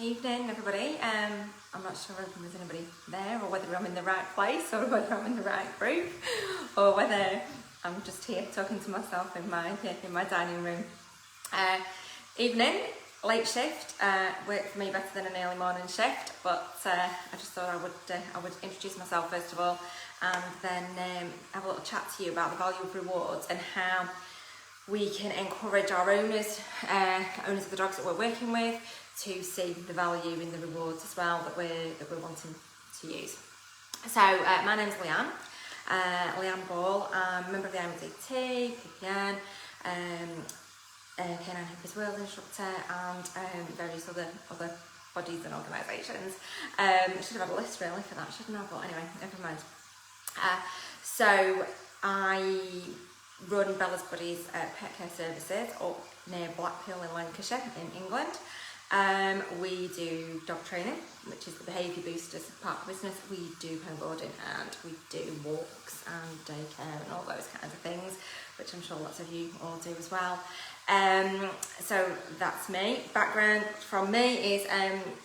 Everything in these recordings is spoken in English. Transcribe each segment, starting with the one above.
Evening, everybody. I'm not sure if there's anybody there, or whether I'm in the right place, or whether I'm in the right group, or whether I'm just here talking to myself in my dining room. Evening, late shift. Worked for me better than an early morning shift, but I just thought I would introduce myself first of all, and then have a little chat to you about the value of rewards and how we can encourage our owners of the dogs that we're working with, to see the value in the rewards as well that we're wanting to use. So my name's Leanne, Leanne Ball. I'm a member of the IMDT, PPN, Canine Hoopers World instructor, and various other bodies and organisations. I should have had a list really for that, shouldn't I? But anyway, never mind. So I run Bella's Buddies Pet Care Services up near Blackpool in Lancashire in England. We do dog training, which is the behaviour boosters part of the business. We do home boarding, and we do walks and daycare and all those kinds of things, which I'm sure lots of you all do as well. So that's me. Background from me is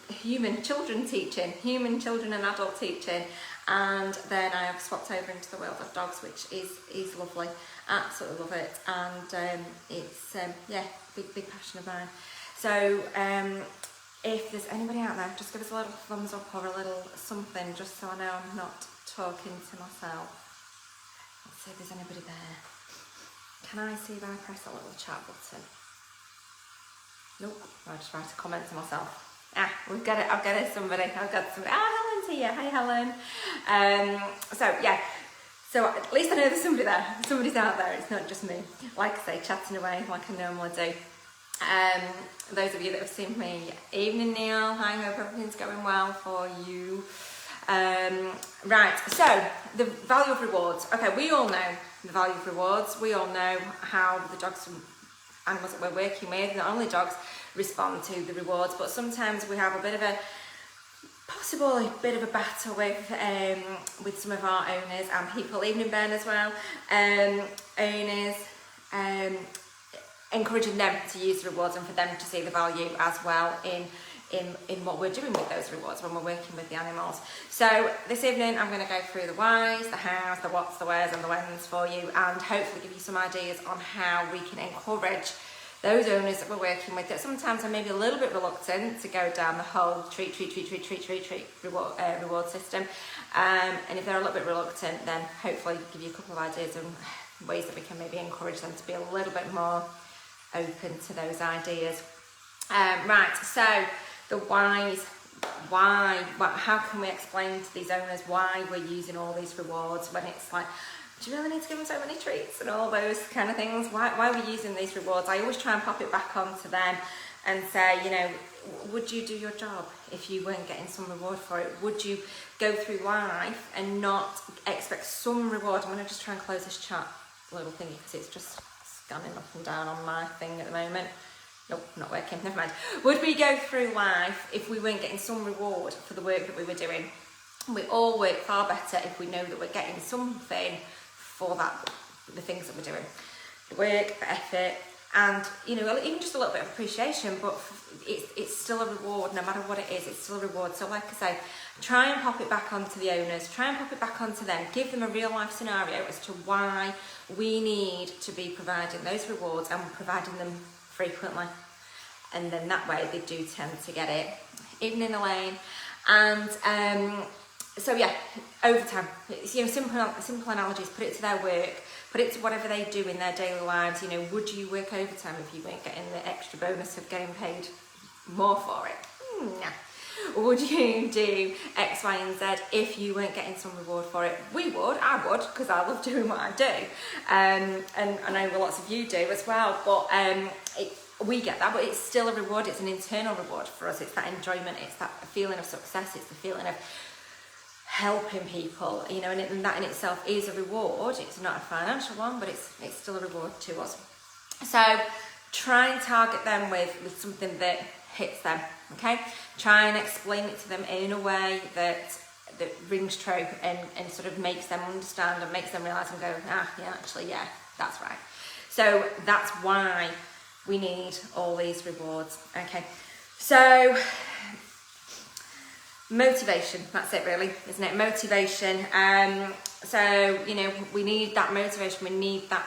human children and adult teaching, and then I have swapped over into the world of dogs, which is lovely. Absolutely love it, and it's big passion of mine. So if there's anybody out there, just give us a little thumbs up or a little something, just so I know I'm not talking to myself. Let's see if there's anybody there. Can I see if I press a little chat button? Nope, I'll just write a comment to myself. We've got it, I've got it, somebody. Helen's here. Hi, Helen. So at least I know there's somebody there. Somebody's out there, it's not just me. Like I say, chatting away like I normally do. Those of you that have seen me, evening Neil, I hope everything's going well for you. Right, so the value of rewards. Okay, we all know the value of rewards. We all know how the dogs and animals that we're working with, not only dogs, respond to the rewards, but sometimes we have a bit of a battle with some of our owners and people, even in Ben as well, owners, encouraging them to use the rewards and for them to see the value as well in what we're doing with those rewards when we're working with the animals. So this evening I'm going to go through the whys, the hows, the whats, the wheres and the whens for you, and hopefully give you some ideas on how we can encourage those owners that we're working with that sometimes are maybe a little bit reluctant to go down the whole treat reward system. And if they're a little bit reluctant, then hopefully give you a couple of ideas and ways that we can maybe encourage them to be a little bit more open to those ideas. Right, so the whys. How can we explain to these owners why we're using all these rewards when it's like, do you really need to give them so many treats and all those kind of things? Why are we using these rewards? I always try and pop it back onto them and say, would you do your job if you weren't getting some reward for it? Would you go through life and not expect some reward? I'm going to just try and close this chat little thingy because it's just scanning up and down on my thing at the moment. Nope, not working, never mind. Would we go through life if we weren't getting some reward for the work that we were doing? We all work far better if we know that we're getting something for the things that we're doing. The work, the effort, and even just a little bit of appreciation, but it's still a reward. No matter what it is, it's still a reward. So like I say, try and pop it back onto the owners, try and pop it back onto them, give them a real life scenario as to why we need to be providing those rewards and providing them frequently, and then that way they do tend to get it. Evening Elaine. And overtime. Simple analogies. Put it to their work. Put it to whatever they do in their daily lives. Would you work overtime if you weren't getting the extra bonus of getting paid more for it? No. Would you do X, Y, and Z if you weren't getting some reward for it? I would, because I love doing what I do. And I know lots of you do as well. But we get that, but it's still a reward. It's an internal reward for us. It's that enjoyment. It's that feeling of success. It's the feeling of helping people, and that in itself is a reward. It's not a financial one, but it's still a reward to us. So try and target them with something that hits them, okay? Try and explain it to them in a way that rings true and sort of makes them understand and makes them realise and go, yeah, that's right. So that's why we need all these rewards, okay? So motivation, that's it really, isn't it? Motivation. So, you know, we need that motivation, we need that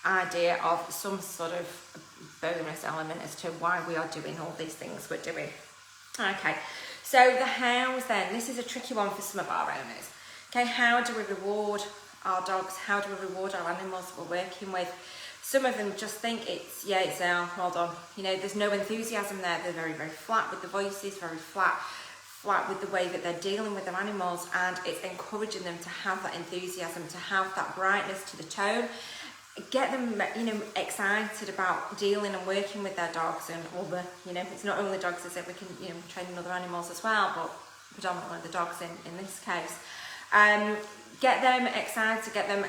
idea of some sort of bonus element as to why we are doing all these things we're doing. Okay, so the hows then, this is a tricky one for some of our owners. Okay, how do we reward our dogs? How do we reward our animals we're working with? Some of them just think it's well done. You know, there's no enthusiasm there. They're very, very flat with the voices, very flat with the way that they're dealing with their animals, and it's encouraging them to have that enthusiasm, to have that brightness to the tone. Get them, you know, excited about dealing and working with their dogs and other, you know, it's not only dogs, is it? We can, you know, train other animals as well, but predominantly the dogs in this case. Get them excited, get them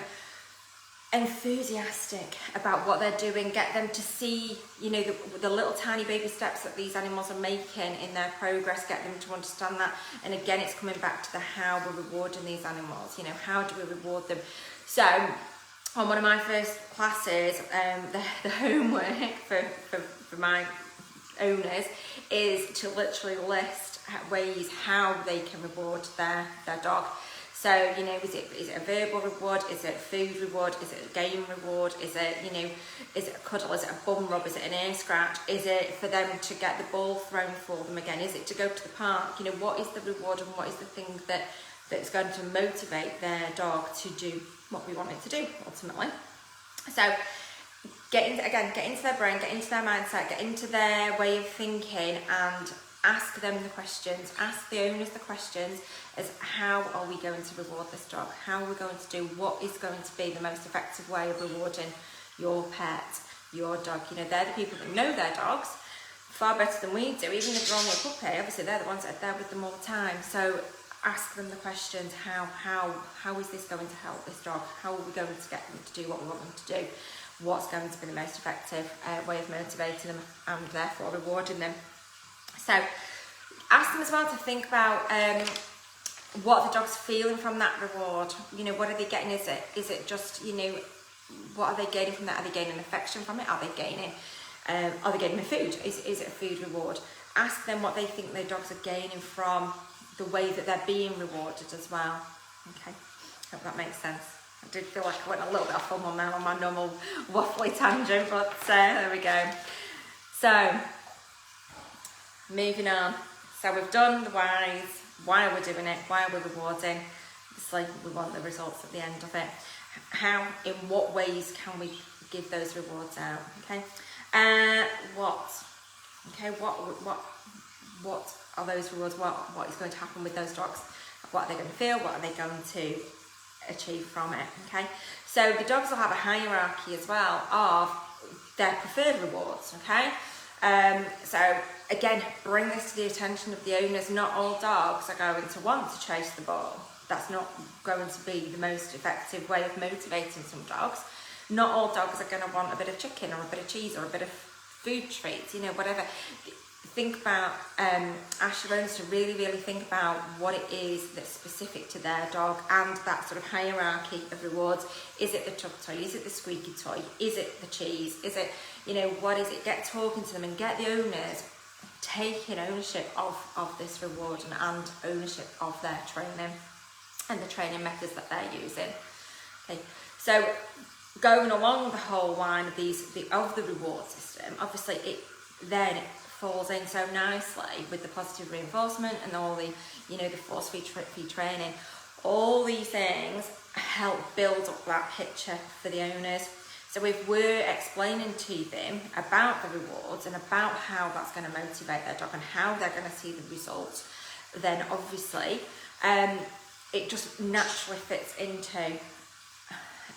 enthusiastic about what they're doing, get them to see, you know, the little tiny baby steps that these animals are making in their progress, get them to understand that. And again, it's coming back to the how we're rewarding these animals, you know, how do we reward them? So on one of my first classes, the homework for my owners is to literally list ways how they can reward their dog. So, you know, is it a verbal reward? Is it a food reward? Is it a game reward? Is it, you know, is it a cuddle? Is it a bum rub? Is it an ear scratch? Is it for them to get the ball thrown for them again? Is it to go to the park? You know, what is the reward and what is the thing that's going to motivate their dog to do what we want it to do ultimately? So get into their brain, get into their mindset, get into their way of thinking, and ask them the questions, ask the owners the questions as how are we going to reward this dog? How are we going to do what is going to be the most effective way of rewarding your pet, your dog? You know, they're the people that know their dogs far better than we do. Even if they're on with a puppy, obviously they're the ones that are there with them all the time. So ask them the questions, how is this going to help this dog? How are we going to get them to do what we want them to do? What's going to be the most effective way of motivating them and therefore rewarding them? So ask them as well to think about what the dog's feeling from that reward. You know, what are they getting? Is it just, you know, what are they gaining from that? Are they gaining affection from it? Are they gaining a food? Is it a food reward? Ask them what they think their dogs are gaining from the way that they're being rewarded as well. Okay, hope that makes sense. I did feel like I went a little bit off on my normal waffly tangent, but there we go. So moving on. So we've done the whys, why we're doing it, why we're rewarding. Obviously, we want the results at the end of it. How, in what ways can we give those rewards out? Okay. What are those rewards? What is going to happen with those dogs? What are they going to feel? What are they going to achieve from it? Okay. So the dogs will have a hierarchy as well of their preferred rewards. Okay. So again, bring this to the attention of the owners. Not all dogs are going to want to chase the ball. That's not going to be the most effective way of motivating some dogs. Not all dogs are going to want a bit of chicken or a bit of cheese or a bit of food treats, you know, whatever. Think about, ask your owners to really, really think about what it is that's specific to their dog and that sort of hierarchy of rewards. Is it the tug toy? Is it the squeaky toy? Is it the cheese? Is it, you know, what is it? Get talking to them and get the owners taking ownership of this reward and ownership of their training and the training methods that they're using. Okay, so going along the whole line of the reward system, obviously it falls in so nicely with the positive reinforcement and all the, you know, the force feed training. All these things help build up that picture for the owners. So if we're explaining to them about the rewards and about how that's going to motivate their dog and how they're going to see the results, then obviously it just naturally fits into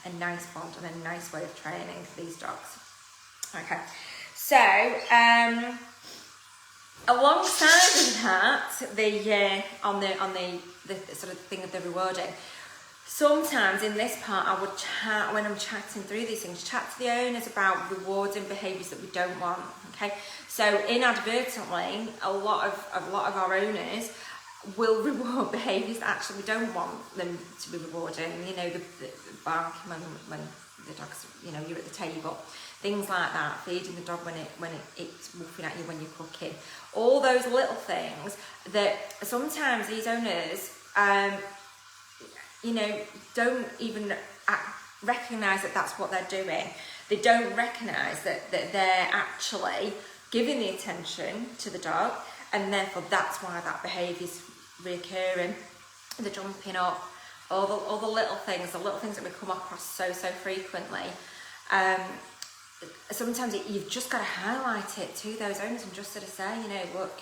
a nice bond and a nice way of training these dogs. Okay, so alongside of that, on the sort of thing of the rewarding, sometimes in this part I would chat, when I'm chatting through these things, chat to the owners about rewarding behaviours that we don't want. Okay, so inadvertently, a lot of our owners will reward behaviours that actually we don't want them to be rewarding. You know, the barking when the dog's, you know, you're at the table, things like that, feeding the dog when it's woofing at you when you're cooking. All those little things that sometimes these owners, you know, don't even recognise that that's what they're doing. They don't recognise that they're actually giving the attention to the dog, and therefore that's why that behaviour's reoccurring. The jumping up, all the little things that we come across so frequently. Sometimes you've just got to highlight it to those owners and just sort of say, you know, look,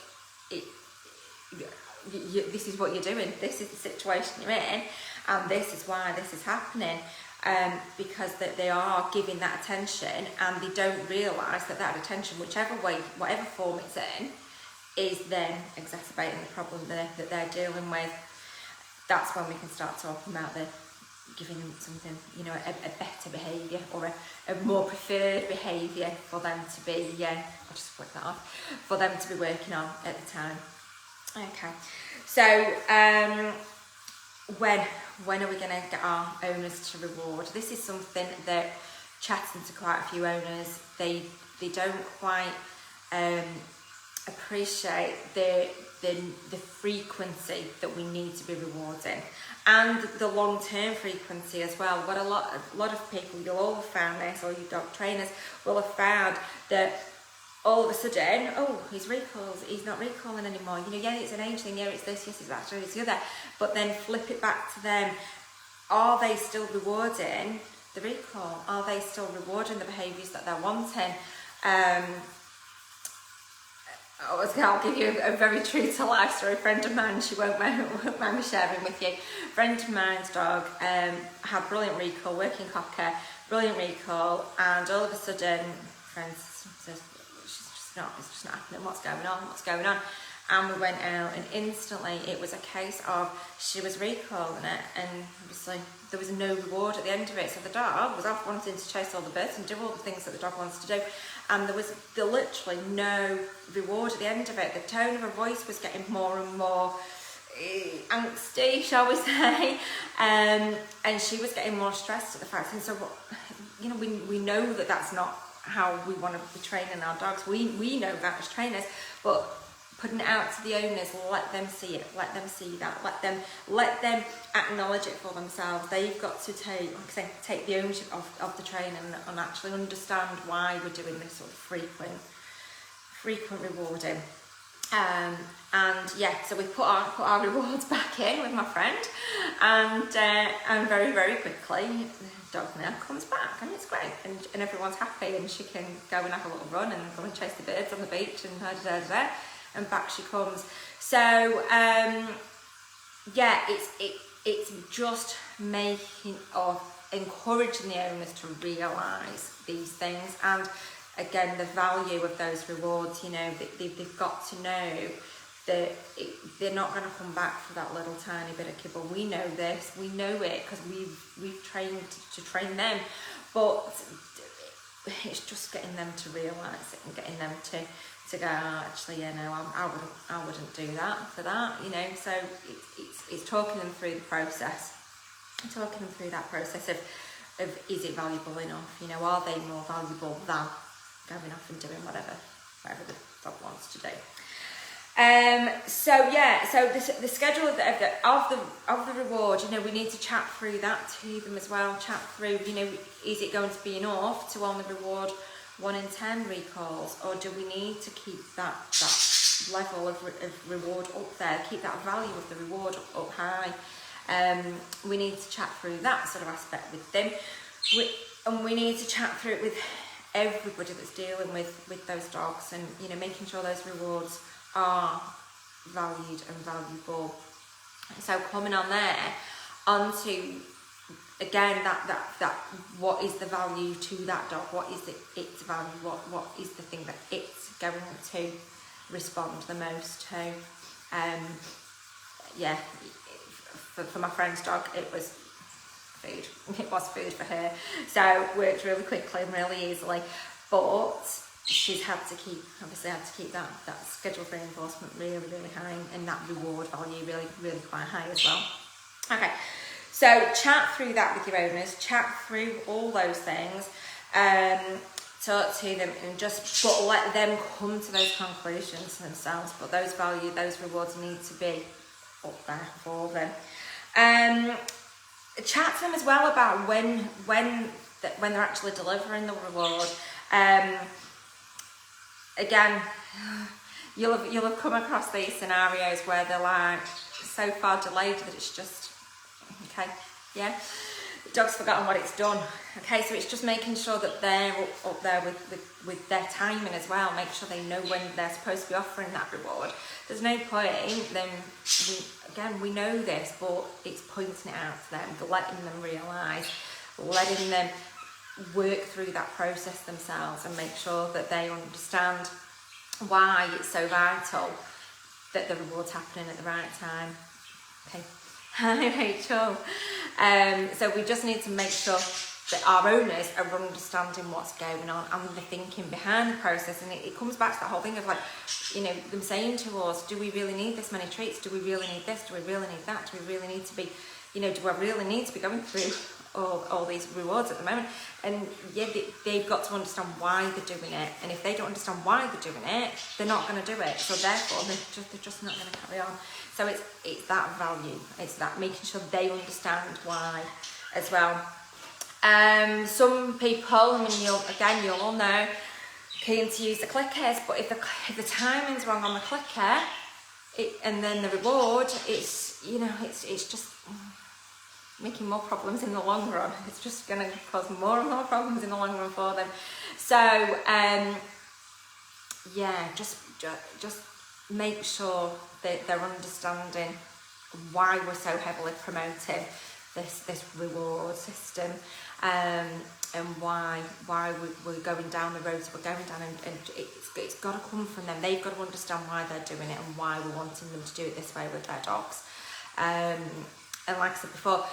this is what you're doing, this is the situation you're in, and this is why this is happening. Because they are giving that attention, and they don't realise that attention, whichever way, whatever form it's in, is then exacerbating the problem that they're dealing with. That's when we can start talking about giving them something, you know, a better behaviour, or a more preferred behaviour for them to be, I'll just flip that off, for them to be working on at the time. Okay, so when are we going to get our owners to reward? This is something that, chatting to quite a few owners, they don't quite appreciate the frequency that we need to be rewarding, and the long-term frequency as well. But a lot of people, you'll all have found this, or you dog trainers will have found that all of a sudden, oh, he's not recalling anymore. You know, yeah, it's an age thing, yeah, it's this, yes, it's that, it's the other. But then flip it back to them. Are they still rewarding the recall? Are they still rewarding the behaviours that they're wanting? I'll give you a very true to life story. A friend of mine, she won't mind me sharing with you. A friend of mine's dog had brilliant recall, working cocker, brilliant recall, and all of a sudden, friend says, it's just not happening, what's going on? And we went out, and instantly it was a case of she was recalling it, and obviously there was no reward at the end of it. So the dog was off wanting to chase all the birds and do all the things that the dog wants to do, and there was literally no reward at the end of it. The tone of her voice was getting more and more angsty, shall we say, and she was getting more stressed at the fact. And so, you know, we know that that's not how we want to be training our dogs. We know that as trainers, but putting it out to the owners, let them see it, let them see that, let them acknowledge it for themselves. They've got to take the ownership of the training and actually understand why we're doing this sort of frequent rewarding. And yeah, so we put our rewards back in with my friend, and very, very quickly the dog now comes back, and it's great, and everyone's happy, and she can go and have a little run and go and chase the birds on the beach, and and back she comes. So yeah, it's just making or encouraging the owners to realise these things, and again, the value of those rewards. You know, they've got to know that they're not going to come back for that little tiny bit of kibble. We know this, we know it, because we've trained to train them, but it's just getting them to realise it and getting them to go, oh, actually, yeah, no, I wouldn't do that for that, you know. So it's talking them through the process, talking them through that process of is it valuable enough, you know, are they more valuable than going off and doing whatever the dog wants to do. So yeah, so the schedule of the reward, you know, we need to chat through that to them as well. Chat through, you know, is it going to be enough to only reward 1 in 10 recalls, or do we need to keep that level of reward up there, keep that value of the reward up high? We need to chat through that sort of aspect with them, and we need to chat through it with everybody that's dealing with those dogs, and, you know, making sure those rewards are valued and valuable. So coming on there onto again that what is the value to that dog, what is its value, what is the thing that it's going to respond the most to. Yeah, for my friend's dog, it was food. It was food for her, so it worked really quickly and really easily, but she's had to keep that schedule for reinforcement really, really high, and that reward value really, really quite high as well. Okay, so chat through that with your owners, chat through all those things. talk to them, and but let them come to those conclusions themselves. But those rewards need to be up there for them. Chat to them as well about when they're actually delivering the reward. Again, you'll have come across these scenarios where they're like so far delayed that it's just okay, yeah, the dog's forgotten what it's done. Okay, so it's just making sure that they're up there with their timing as well. Make sure they know when they're supposed to be offering that reward. There's no point then, we know this, but it's pointing it out to them, letting them realise, letting them work through that process themselves, and make sure that they understand why it's so vital that the reward's happening at the right time. Okay. Hi Rachel. So we just need to make sure that our owners are understanding what's going on and the thinking behind the process. And it comes back to that whole thing of like, them saying to us, do we really need this many treats? Do we really need this? Do we really need that? Do we really need to be, do I really need to be going through all these rewards at the moment? And yeah, they've got to understand why they're doing it. And if they don't understand why they're doing it, they're not going to do it. So therefore, they're just not going to carry on. So it's that value. It's that making sure they understand why as well. Some people, you'll all know, keen to use the clickers, but if the timing's wrong on the clicker, and then the reward, it's just making more problems in the long run. It's just going to cause more and more problems in the long run for them. So just make sure that they're understanding why we're so heavily promoting this reward system, and why we're going down the roads we're going down, and it's got to come from them. They've got to understand why they're doing it and why we're wanting them to do it this way with their dogs. And like I said before,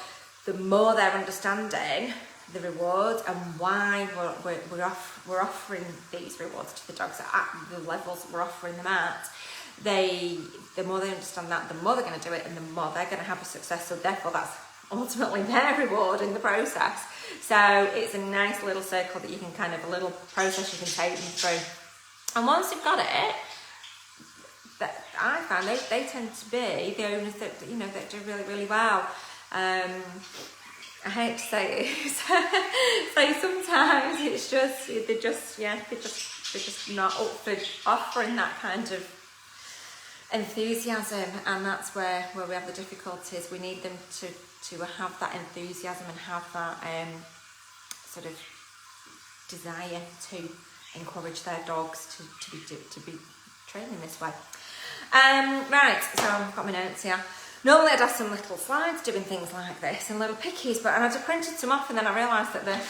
the more they're understanding the rewards and why we're offering these rewards to the dogs at the levels we're offering them at, the more they understand that, the more they're going to do it, and the more they're going to have a success. So therefore, that's ultimately their reward in the process. So it's a nice little circle that you can a little process you can take them through. And once you've got it, that I find they tend to be the owners that that do really, really well. I hate to say it, so sometimes it's just they're just not up for offering that kind of enthusiasm, and that's where we have the difficulties. We need them to have that enthusiasm and have that sort of desire to encourage their dogs to be training this way. Right, so I've got my notes here. Normally I'd have some little slides doing things like this and little pickies, and I'd have printed some off, and then I realised that they're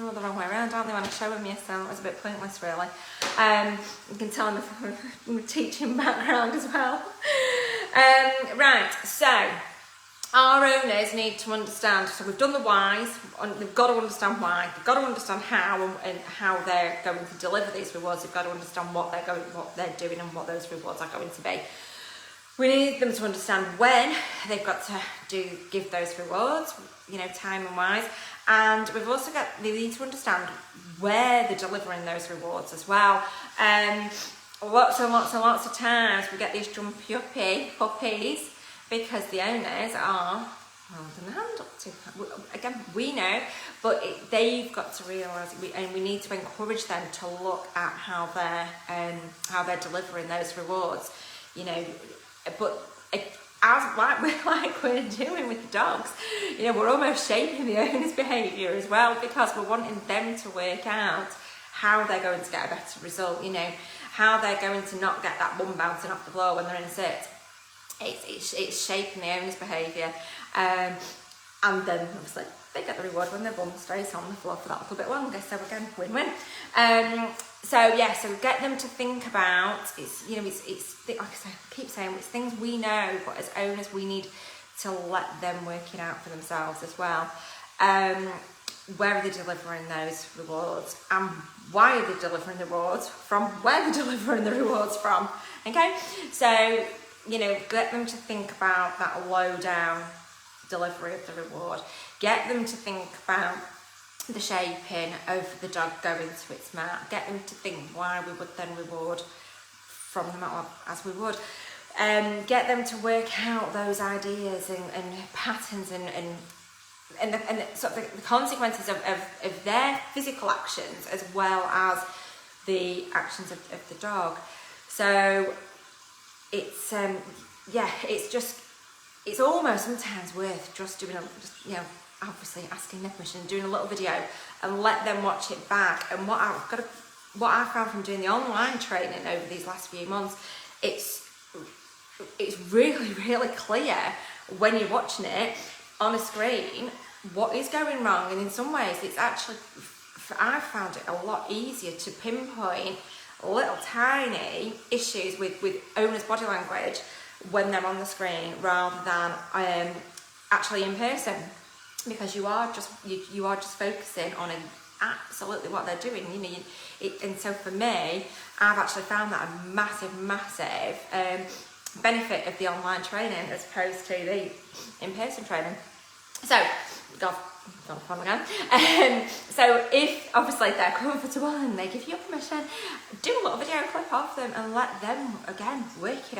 all the wrong way around, aren't they, when I show them you, so it was a bit pointless really. You can tell I'm a teaching background as well. Right, so our owners need to understand, so we've done the whys, and they've got to understand why, they've got to understand how, and how they're going to deliver these rewards. They've got to understand what they're doing and what those rewards are going to be. We need them to understand when they've got to give those rewards, timing wise, and we've also they need to understand where they're delivering those rewards as well. Lots and lots of times we get these jumpy puppies because the owners are holding the hand up to. Again, we know, but they've got to realise, and we need to encourage them to look at how they're delivering those rewards. But like we're doing with the dogs, we're almost shaping the owner's behaviour as well, because we're wanting them to work out how they're going to get a better result, how they're going to not get that bum bouncing off the floor when they're in sit. It's shaping the owner's behaviour, and then obviously they get the reward when their bum stays on the floor for that little bit longer. So again, win-win. So get them to think about it's like I say, I keep saying, it's things we know, but as owners we need to let them work it out for themselves as well. Where are they delivering those rewards, and why are they delivering the rewards from? Where they're delivering the rewards from? Okay, so get them to think about that low down delivery of the reward. Get them to think about the shaping of the dog going to its mat, get them to think why we would then reward from the mat as we would. Get them to work out those ideas and patterns and the sort of the consequences of their physical actions as well as the actions of the dog. So it's it's almost sometimes worth just doing obviously asking their permission, doing a little video and let them watch it back. And what I found from doing the online training over these last few months, it's really, really clear when you're watching it on a screen what is going wrong, and in some ways it's actually, I found it a lot easier to pinpoint little tiny issues with owners' body language when they're on the screen rather than actually in person, because you are just focusing on absolutely what they're doing. And so for me, I've actually found that a massive benefit of the online training as opposed to the in-person training. So, God, again. So if obviously they're comfortable and they give you permission, do a little video clip of them and let them again work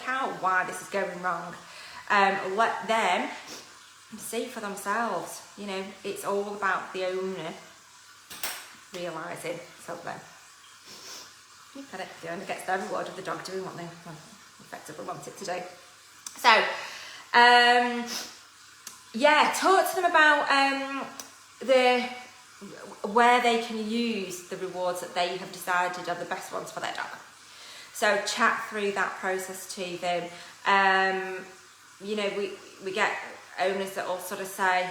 out why this is going wrong. Let them see for themselves. It's all about the owner realising something. You get it. The owner gets their reward of the dog doing what they effectively want it to do. So, talk to them about where they can use the rewards that they have decided are the best ones for their dog. So chat through that process to them. We get owners that all sort of say,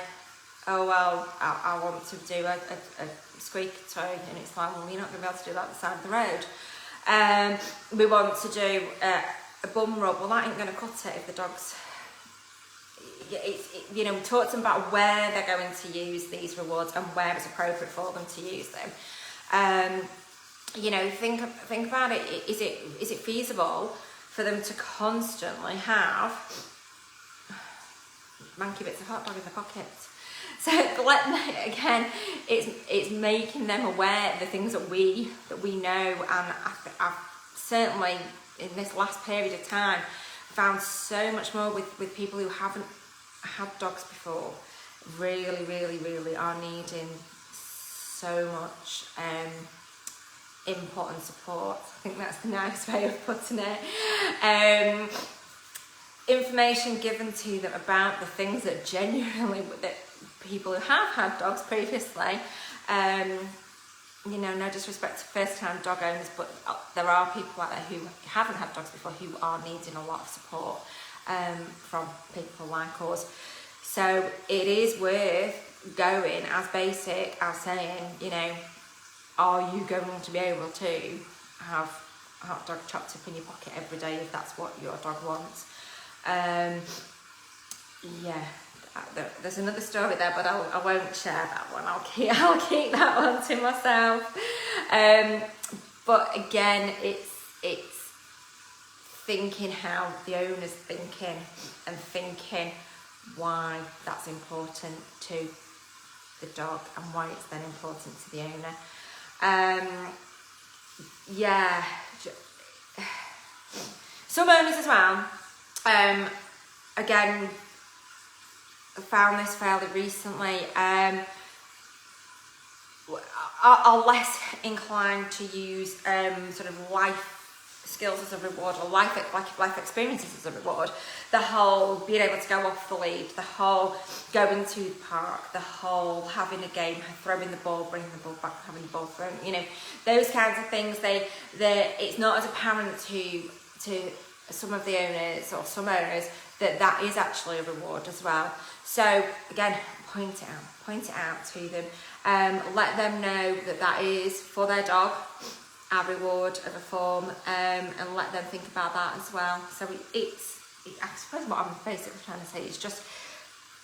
oh well, I want to do a squeak toy, and it's like, well, you're not going to be able to do that at the side of the road. We want to do a bum rub. Well, that ain't going to cut it if the dog's. Talk to them about where they're going to use these rewards and where it's appropriate for them to use them. Think about it. Is it feasible for them to constantly have manky bits of hot dog in their pockets? So again, it's making them aware of the things that we know, and I've certainly in this last period of time found so much more with people who haven't had dogs before, really, really, really are needing so much input and support. I think that's the nice way of putting it. Information given to them about the things that genuinely, that people who have had dogs previously, no disrespect to first-time dog owners, but there are people out there who haven't had dogs before who are needing a lot of support from people like us. So it is worth going as basic as saying, are you going to be able to have a hot dog chopped up in your pocket every day if that's what your dog wants? There's another story there, but I won't share that one. I'll keep that one to myself. But again, it's thinking how the owner's thinking and thinking why that's important to the dog and why it's then important to the owner. Some owners as well, again, found this fairly recently, are less inclined to use sort of life skills as a reward, or life experiences as a reward. The whole being able to go off the lead, the whole going to the park, the whole having a game, throwing the ball, bringing the ball back, having the ball thrown, those kinds of things. It's not as apparent to some of the owners or some owners that is actually a reward as well. So again, point it out to them. Let them know that is for their dog a reward of a form, and let them think about that as well. So I suppose what I'm basically trying to say is just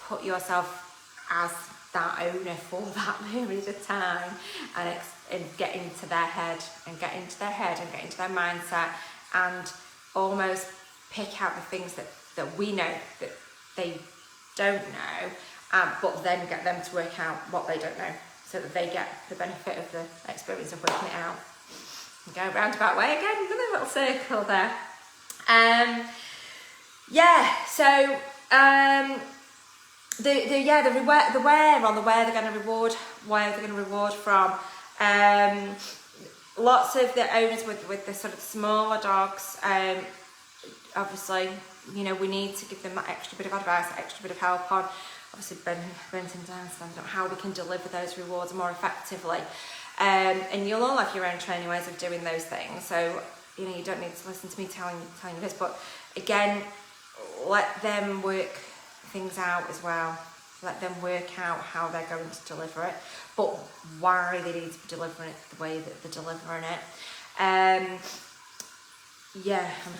put yourself as that owner for that period of time, and get into their head and get into their mindset, and almost pick out the things that we know that they don't know, but then get them to work out what they don't know. so that they get the benefit of the experience of working it out. Go roundabout way again, another little circle there. So the where they're going to reward, where they're going to reward from. Lots of the owners with the sort of smaller dogs, obviously, you know, we need to give them that extra bit of advice, that extra bit of help on, obviously, Brenton understands how we can deliver those rewards more effectively. And you'll all have your own training ways of doing those things, so you know, you don't need to listen to me telling you this, but again, let them work things out as well. Let them work out how they're going to deliver it, but why they need to be delivering it the way that they're delivering it.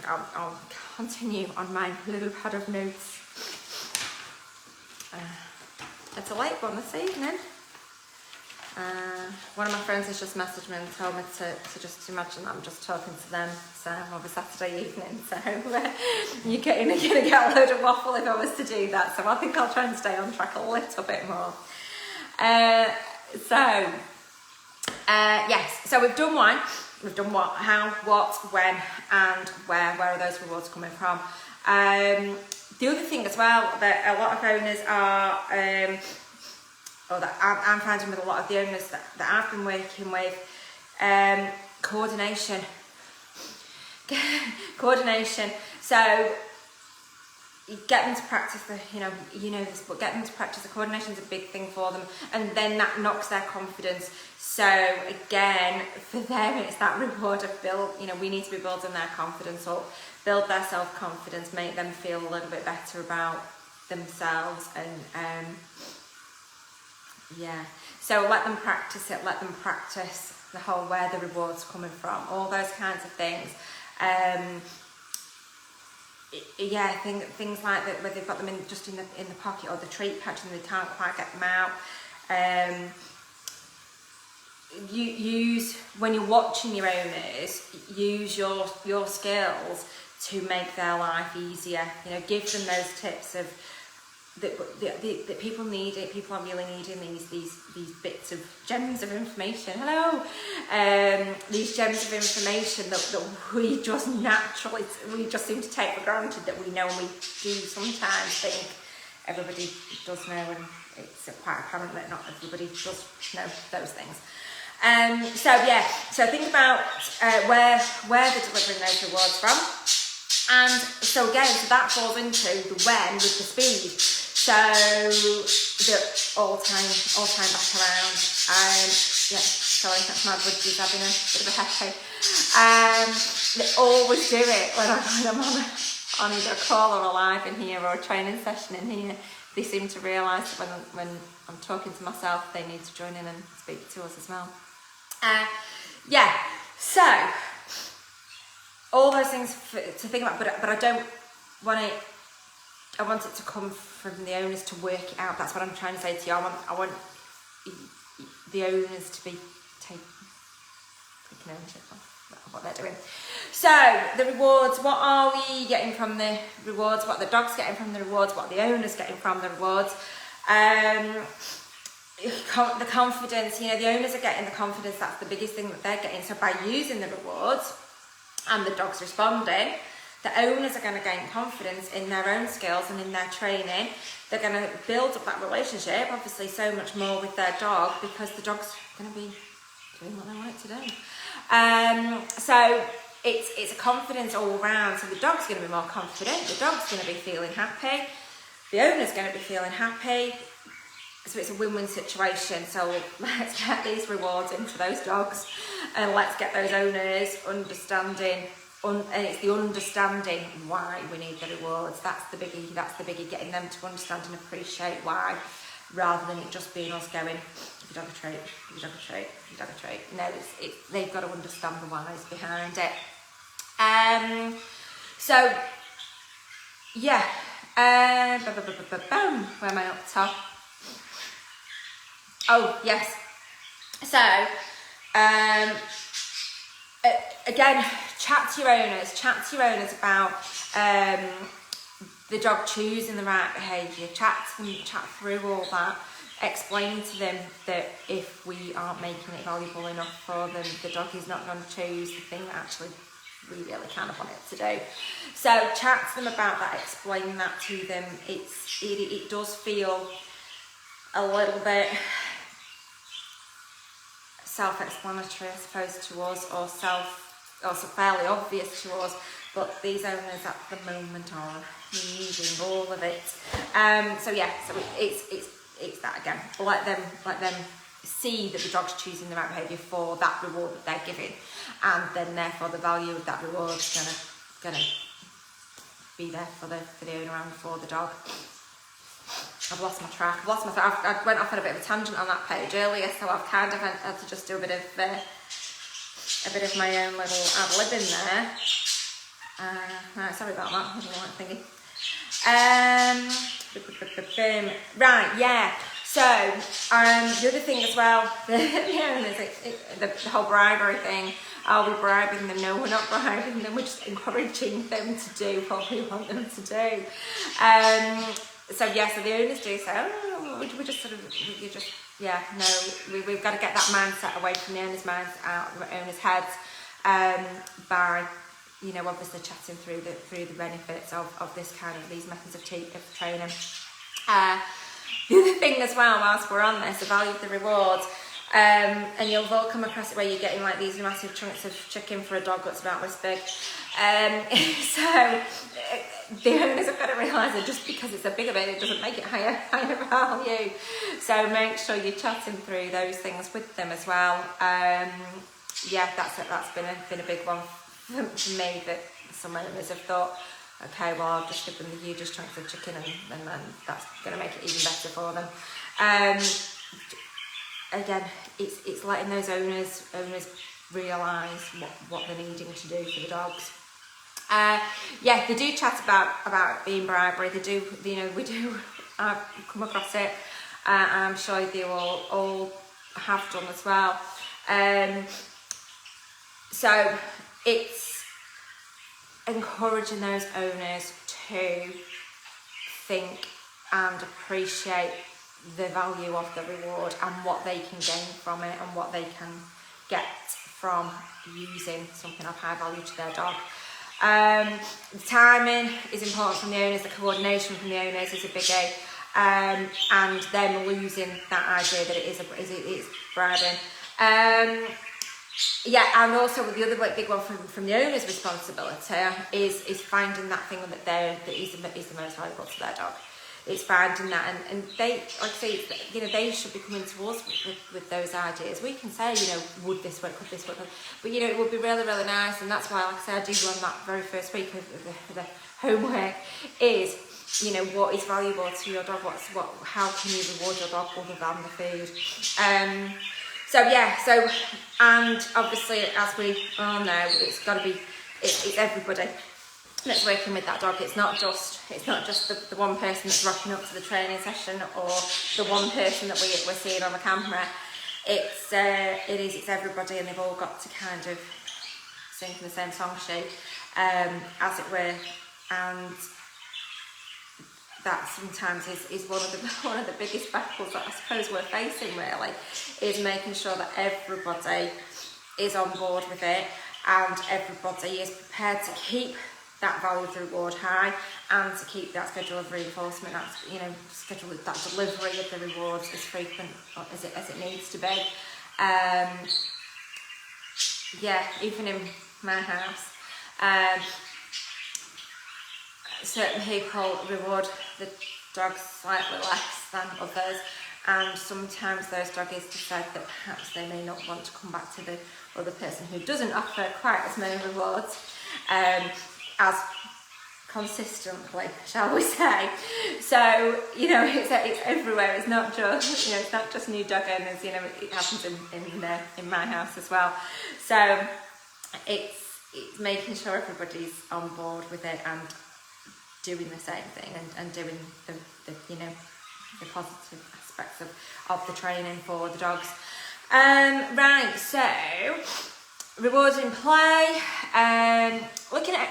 I'll continue on my little pad of notes. It's a late one this evening. One of my friends has just messaged me and told me to just imagine that I'm just talking to them, so of a Saturday evening, so you're going to get a load of waffle if I was to do that, so I think I'll try and stay on track a little bit more. So we've done one, we've done what, how, what, when, and where are those rewards coming from. The other thing as well that a lot of owners are, or that I'm finding with a lot of the owners that I've been working with, coordination. So you get them to practice this, but get them to practice the coordination is a big thing for them, and then that knocks their confidence. So again, for them, it's that reward of we need to be building their confidence up, build their self-confidence, make them feel a little bit better about themselves, and so let them practice it, let them practice the whole where the reward's coming from, all those kinds of things. Things like that where they've got them in the pocket or the treat pouch and they can't quite get them out. You use, when you're watching your owners, use your skills to make their life easier. You know, give them those tips of that people need it. People are really needing these bits of gems of information. Hello, these gems of information that we just naturally seem to take for granted, that we know, and we do sometimes think everybody does know, and it's quite apparent that not everybody does know those things. So think about where they're delivering those rewards from, and so again, so that falls into the when with the speed. So the all time back around. Sorry, that's my budgies having a bit of a headache. They always do it when I'm on either a call or a live in here or a training session in here. They seem to realise that when I'm talking to myself, they need to join in and speak to us as well. So all those things to think about, but I don't want it. I want it to come from the owners to work it out. That's what I'm trying to say to you. I want the owners to be taking ownership of what they're doing. So the rewards, what are we getting from the rewards? What are the dogs getting from the rewards? What are the owners getting from the rewards? The confidence, the owners are getting the confidence. That's the biggest thing that they're getting. So by using the rewards and the dogs responding, the owners are going to gain confidence in their own skills and in their training. They're going to build up that relationship, obviously, so much more with their dog, because the dog's going to be doing what they like to do. So it's a confidence all round. So the dog's going to be more confident. The dog's going to be feeling happy. The owner's going to be feeling happy. So it's a win-win situation. So let's get these rewards into those dogs, and let's get those owners understanding. And it's the understanding why we need the rewards. That's the biggie, getting them to understand and appreciate why, rather than it just being us going, give your dog a treat, give your dog a treat, give your dog a treat. No, they've got to understand the whys behind it. Where am I up top? Oh, yes. So, again, chat to your owners about the dog choosing the right behaviour. Chat through all that. explain to them that if we aren't making it valuable enough for them, the dog is not going to choose the thing that actually we really kind of want it to do. So chat to them about that, explain that to them. It does feel a little bit self-explanatory, I suppose, to us, or fairly obvious to us, but these owners at the moment are needing all of it. So it's that again. Let them see that the dog's choosing the right behaviour for that reward that they're giving, and then therefore the value of that reward is gonna be there for the owner and for the dog. I've lost my track. I went off on a bit of a tangent on that page earlier, so I've kind of had to just do a bit of my own little ad lib in there. Right, sorry about that. I don't know what I'm thinking. Right, yeah. So the other thing as well, the whole bribery thing. Are we bribing them? No, we're not bribing them. We're just encouraging them to do what we want them to do. So the owners do say, we've got to get that mindset away from the owners' minds, out of the owners' heads, by, obviously chatting through the benefits of these methods of training. The other thing as well, whilst we're on this, the value of the rewards, and you'll all come across it where you're getting like these massive chunks of chicken for a dog that's about this big. So the owners have got to realise that just because it's a bigger bit, it doesn't make it higher value. So make sure you're chatting through those things with them as well. That's been a big one for me, that some owners have thought, okay, well, I'll just give them the hugest chunks of chicken and then that's going to make it even better for them. Again, it's letting those owners realise what they're needing to do for the dogs. They do chat about being bribery. They do, we do come across it, and I'm sure they all have done as well. So it's encouraging those owners to think and appreciate the value of the reward and what they can gain from it and what they can get from using something of high value to their dog. The timing is important from the owners, the coordination from the owners is a biggie, and them losing that idea that it's bribing. And also the other big one from the owner's responsibility is finding that thing that is the most valuable to their dog. It's finding that, and they, like I say, they should be coming to us with those ideas. We can say, would this work, could this work, but it would be really, really nice, and that's why, like I say, I do run that very first week of the homework is, what is valuable to your dog, how can you reward your dog other than the food. And obviously, as we all know, it's got to be, it's everybody that's working with that dog. It's not just the one person that's rocking up to the training session or the one person that we're seeing on the camera. It's everybody, and they've all got to kind of sing the same song sheet, as it were, and that sometimes is one of the biggest battles that I suppose we're facing, really, is making sure that everybody is on board with it and everybody is prepared to keep that value of the reward high and to keep that schedule of reinforcement, schedule that delivery of the rewards as frequent as it needs to be. Even in my house, certain people reward the dogs slightly less than others, and sometimes those doggies decide that perhaps they may not want to come back to the other person who doesn't offer quite as many rewards as consistently, shall we say. So it's everywhere. It's not just it's not just new dog owners. It happens in my house as well. So it's making sure everybody's on board with it and doing the same thing and doing the positive aspects of the training for the dogs. Right, so rewards in play. Looking at,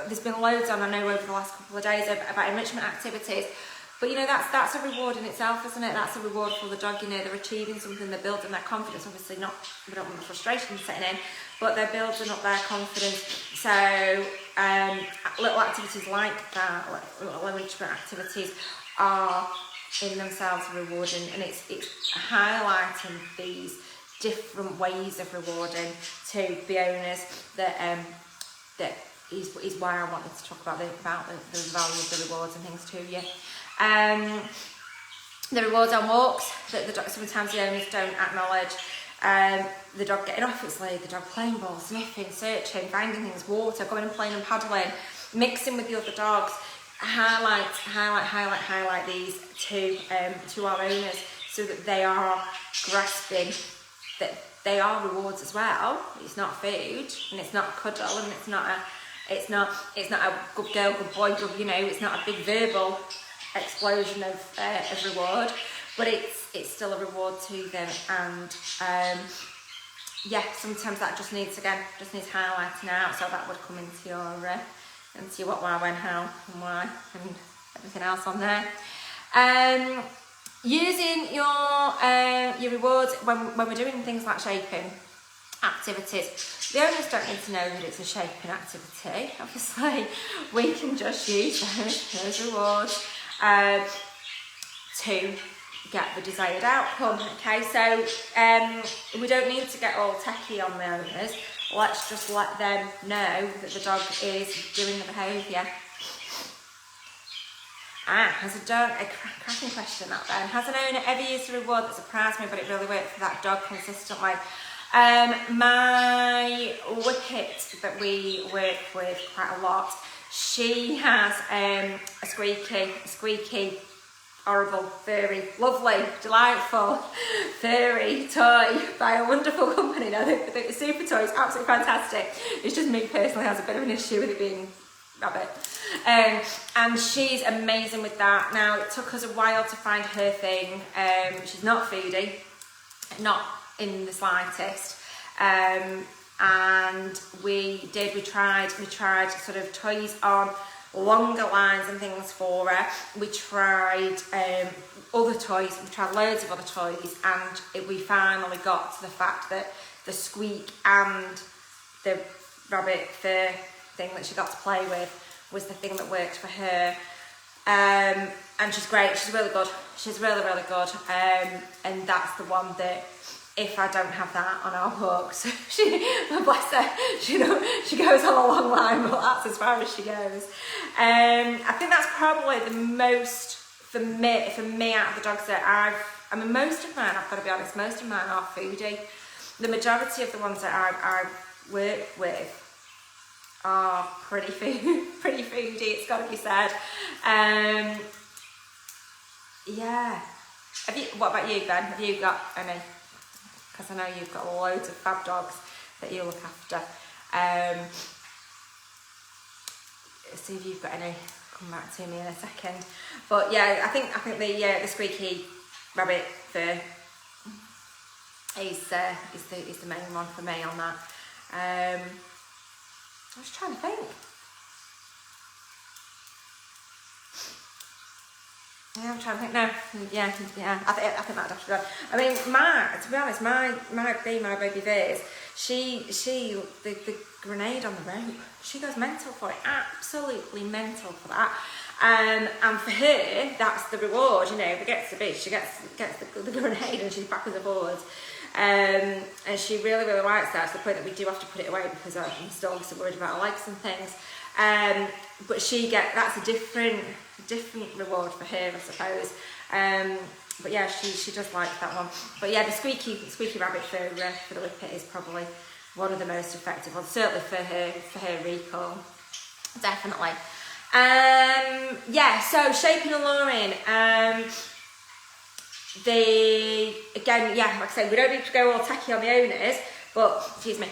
there's been loads on, I know, over the last couple of days about enrichment activities. But you know, that's a reward in itself, isn't it? That's a reward for the dog. You know, they're achieving something, they're building their confidence. Obviously, not, we don't want the frustration setting in, but they're building up their confidence. So little activities like that, like little enrichment activities, are in themselves rewarding, and it's highlighting these different ways of rewarding to the owners that is why I wanted to talk about the value of the rewards and things to you. The rewards on walks that the dog, sometimes the owners don't acknowledge. The dog getting off its lead, the dog playing ball, sniffing, searching, finding things, water, going and playing and paddling, mixing with the other dogs. Highlight these to our owners, so that they are grasping that they are rewards as well. It's not food, and it's not cuddle, and it's not a good girl, good boy, good, you know, it's not a big verbal explosion of reward, but it's still a reward to them. And yeah, sometimes that just needs highlighting out, so that would come into your what, why, when, how, and why, and everything else on there. Using your rewards when we're doing things like shaping activities. The owners don't need to know that it's a shaping activity. Obviously, we can just use those rewards to get the desired outcome. Okay, so we don't need to get all techie on the owners. Let's just let them know that the dog is doing the behaviour. Has a dog, a cracking question that then. Has an owner ever used a reward that surprised me but it really worked for that dog consistently? My Whippet that we work with quite a lot, she has a squeaky, horrible, furry, lovely, delightful, furry toy by a wonderful company. Now, the Super Toy is absolutely fantastic. It's just me personally has a bit of an issue with it being rabbit. And she's amazing with that. Now, it took us a while to find her thing. She's not foodie, not in the slightest. And we tried sort of toys on longer lines and things for her. We tried other toys, we tried loads of other toys, and we finally got to the fact that the squeak and the rabbit fur thing that she got to play with was the thing that worked for her. And she's great, she's really good, she's really good, and that's the one that if I don't have that on our hooks, bless her, she goes on a long line, but that's as far as she goes. I think that's probably the most, for me out of the dogs that most of mine, I've got to be honest, most of mine are foodie. The majority of the ones that I work with are pretty foodie, it's got to be said. Yeah. What about you, Ben? Have you got any? Because I know you've got loads of fab dogs that you look after. See if you've got any. Come back to me in a second. But yeah, I think the squeaky rabbit fur is the main one for me on that. I was trying to think. Yeah, I'm trying to think. No, yeah. I think that'd have to go. I mean, to be honest, my baby Viz, the grenade on the rope, she goes mental for it, absolutely mental for that. And for her, that's the reward. If it gets to be, she gets the grenade and she's backwards and forwards. And she really likes that, to the point that we do have to put it away because I'm still obviously worried about her legs and things. But that's a different reward for her, I suppose. But yeah, she does like that one. But yeah, the squeaky rabbit for the Whippet is probably one of the most effective ones, certainly for her recall, definitely. Yeah, so shaping and luring. Again, yeah, like I say, we don't need to go all tacky on the owners, but excuse me.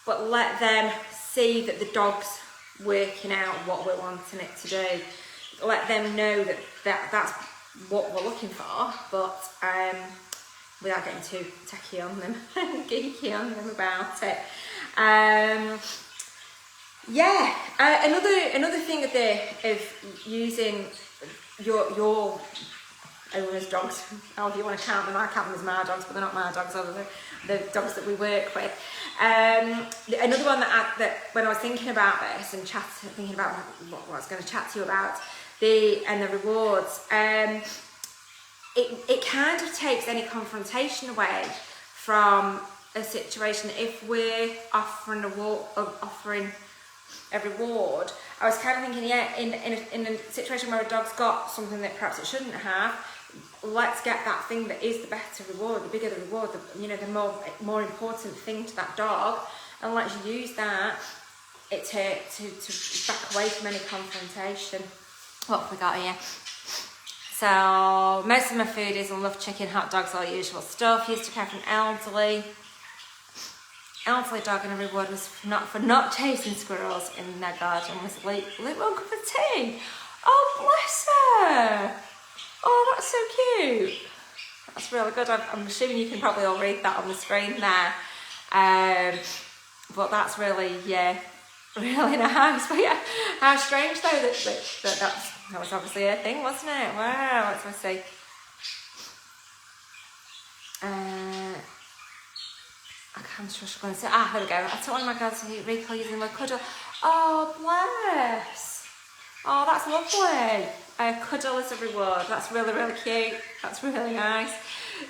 But let them see that the dog's working out what we're wanting it to do. Let them know that that's what we're looking for, but without getting too tacky on them and geeky on them about it. Yeah, another thing of using your owners' dogs, however you want to count them. I count them as my dogs, but they're not my dogs, they're the dogs that we work with. Another one that when I was thinking about this and thinking about what I was going to chat to you about, the rewards, it kind of takes any confrontation away from a situation. If we're offering a reward, I was kind of thinking, yeah, in a situation where a dog's got something that perhaps it shouldn't have, let's get that thing that is the better reward, the bigger the reward, the more important thing to that dog, and let's use that to back away from any confrontation. What have we got here? So, most of my food is on love chicken, hot dogs, all the usual stuff. Used to care for an elderly dog, and a reward was for not chasing squirrels in their garden was a little cup of tea. Oh, bless her! Oh, that's so cute. That's really good. I'm assuming you can probably all read that on the screen there. But that's really, really nice. But yeah, how strange though that was obviously a thing, wasn't it? Wow, let's see. I can't trust going to say, here we go. I taught one of my girls to recall using the cuddle. Oh, bless. Oh, that's lovely. Cuddle is a reward. That's really, really cute. That's really nice.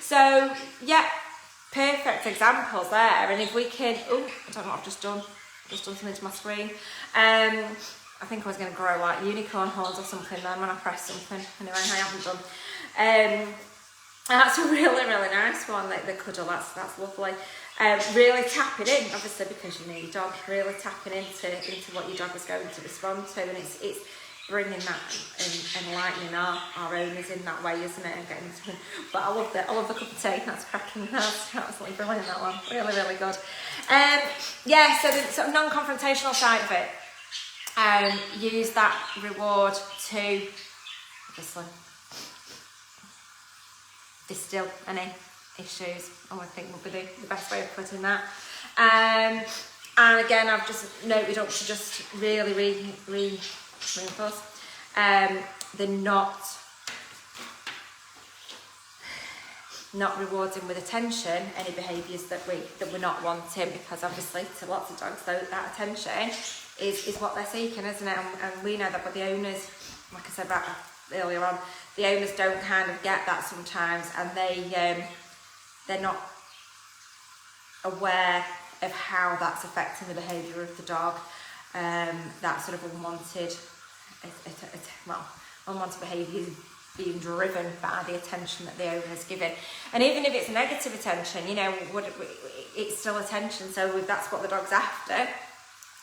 So, yeah, perfect examples there. And if we can, I don't know what I've just done. I've just done something to my screen. I think I was going to grow like unicorn horns or something then when I pressed something. Anyway, I haven't done. That's a really, really nice one, like the cuddle. That's lovely. Really tapping in, obviously, because you know your dog. Really tapping into what your dog is going to respond to, and it's bringing that and enlightening our owners in that way, isn't it? And getting to, but I love the cup of tea. That's cracking. That's absolutely brilliant. That one, really, really good. So the sort of non-confrontational side of it. Use that reward to obviously distill any issues, I would think would be the best way of putting that. And again, I've just noted up to just really reinforce the not rewarding with attention any behaviours that we're not wanting, because obviously to lots of dogs that attention is what they're seeking, isn't it? And we know that, but the owners, like I said back earlier on, the owners don't kind of get that sometimes, and they're not aware of how that's affecting the behaviour of the dog. That sort of unwanted behaviour is being driven by the attention that the owner is giving. And even if it's negative attention, it's still attention. So if that's what the dog's after,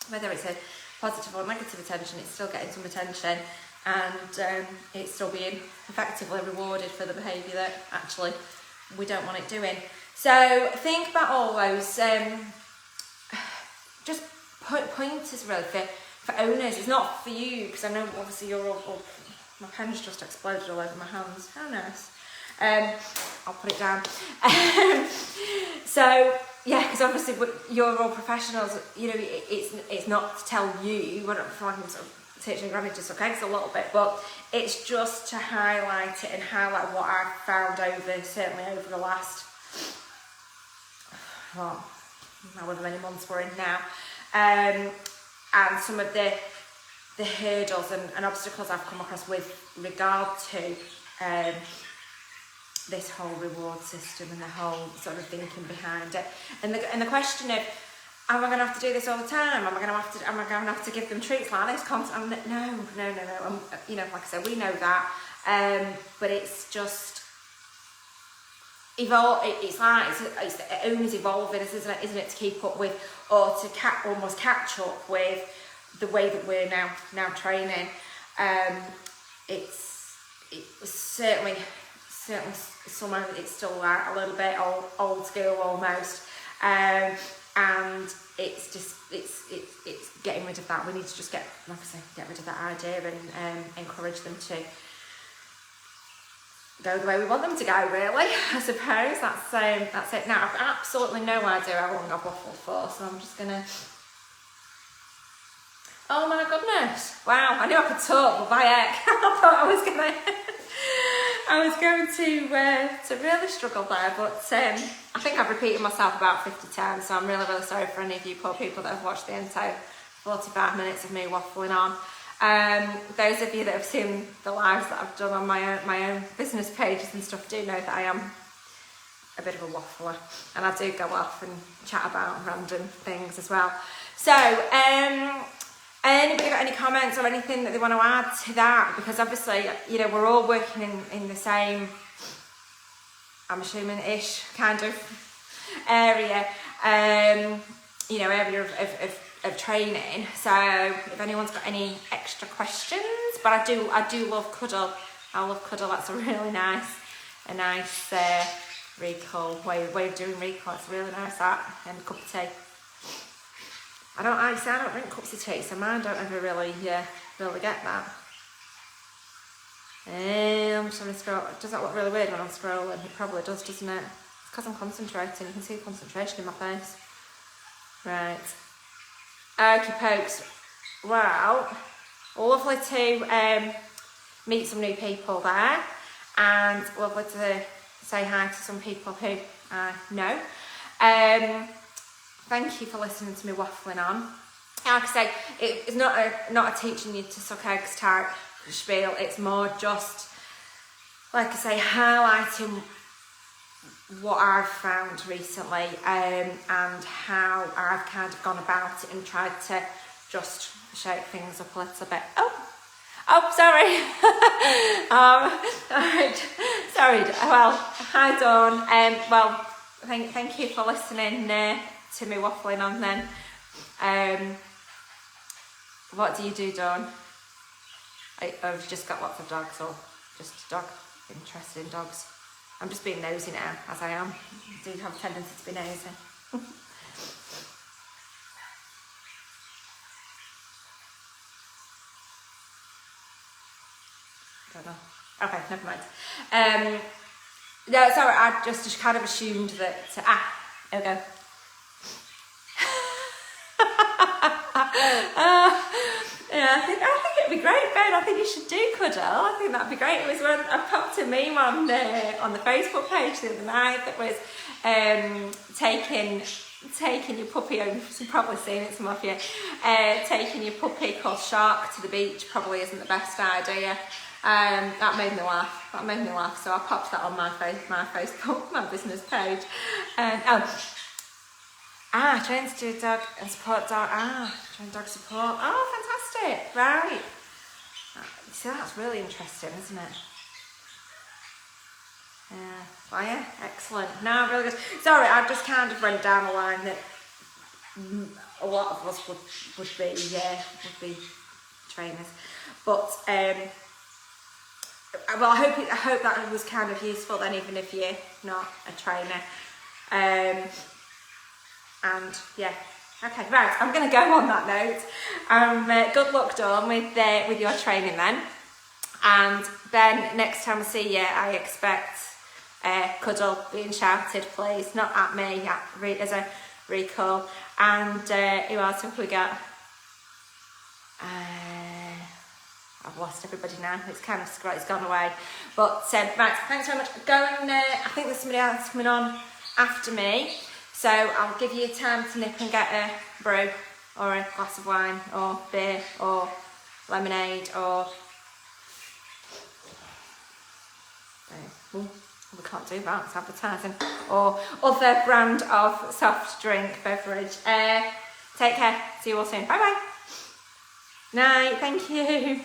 whether it's a positive or negative attention, it's still getting some attention, and it's still being effectively rewarded for the behaviour that actually we don't want it doing. So think about all those just pointers really for owners. It's not for you, because I know obviously you're all my pen's just exploded all over my hands. How nice. I'll put it down. So yeah, because obviously you're all professionals. It's not to tell you. I don't feel like I'm sort of teaching granny just okay, it's a little bit, but it's just to highlight it and highlight what I've found certainly over the last, however many months we're in now, and some of the hurdles and obstacles I've come across with regard to this whole reward system and the whole sort of thinking behind it, and the question of, am I going to have to do this all the time? Am I going to have to give them treats like this constantly? No. Like I said, we know that, but it's just it's the owners evolving, isn't it, to keep up with, or to almost catch up with the way that we're now training. It's certainly some of it's still a little bit old school almost, and it's getting rid of that. We need to just get rid of that idea and encourage them to go the way we want them to go, really. I suppose that's it. Now I've absolutely no idea how long I've waffled for, so I'm just gonna Oh my goodness. Wow, I knew I could talk, but by heck, I thought I was going to really struggle there, but I think I've repeated myself about 50 times, so I'm really, really sorry for any of you poor people that have watched the entire 45 minutes of me waffling on. Those of you that have seen the lives that I've done on my own business pages and stuff do know that I am a bit of a waffler, and I do go off and chat about random things as well. So, anybody got any comments or anything that they want to add to that? Because obviously, you know, we're all working in the same, I'm assuming, ish kind of area, you know, area of training. So if anyone's got any extra questions, but I do love cuddle. I love cuddle. That's a really nice recall way of doing recall. It's really nice, that, and a cup of tea. I don't drink cups of tea, so mine don't ever really get that. I'm just gonna scroll. Does that look really weird when I'm scrolling? It probably does, doesn't it? It's because I'm concentrating. You can see concentration in my face. Right. Okay, folks. Well, lovely to meet some new people there, and lovely to say hi to some people who I know. Thank you for listening to me waffling on. Like I say, it's not a teaching you to suck eggs type spiel. It's more just, like I say, highlighting what I've found recently, and how I've kind of gone about it and tried to just shake things up a little bit. Oh, sorry. Alright, sorry. Well, hi Dawn. Well, thank you for listening to me waffling on then. What do you do, Dawn? I've just got lots of dogs, or just a dog, interested in dogs. I'm just being nosy now, as I am. I do have a tendency to be nosy. Don't know. Okay, never mind. No, sorry, I just kind of assumed that. There we go. Yeah, I think it'd be great, Ben. I think you should do cuddle. I think that'd be great. It was when I popped a meme on the Facebook page the other night that was taking your puppy. You've probably seen it, some of you. Taking your puppy called Shark to the beach probably isn't the best idea. That made me laugh. So I popped that on my Facebook, my business page. Train to do dog and support dog. Train dog support. Oh, fantastic. Right. See, that's really interesting, isn't it? Well, yeah, excellent. No, really good. Sorry, I just kind of went down a line that a lot of us would be trainers. But well, I hope that was kind of useful then, even if you're not a trainer. And yeah, okay, right. I'm going to go on that note. Good luck, Dawn, with your training then. And then next time I see you, I expect cuddle being shouted, please, not at me, as a recall. And who else have we got? I've lost everybody now. It's kind of it's gone away. But right, thanks very much. I think there's somebody else coming on after me. So I'll give you time to nip and get a brew or a glass of wine or beer or lemonade or... we can't do that, it's advertising. Or other brand of soft drink beverage. Take care, see you all soon. Bye bye. Night, thank you.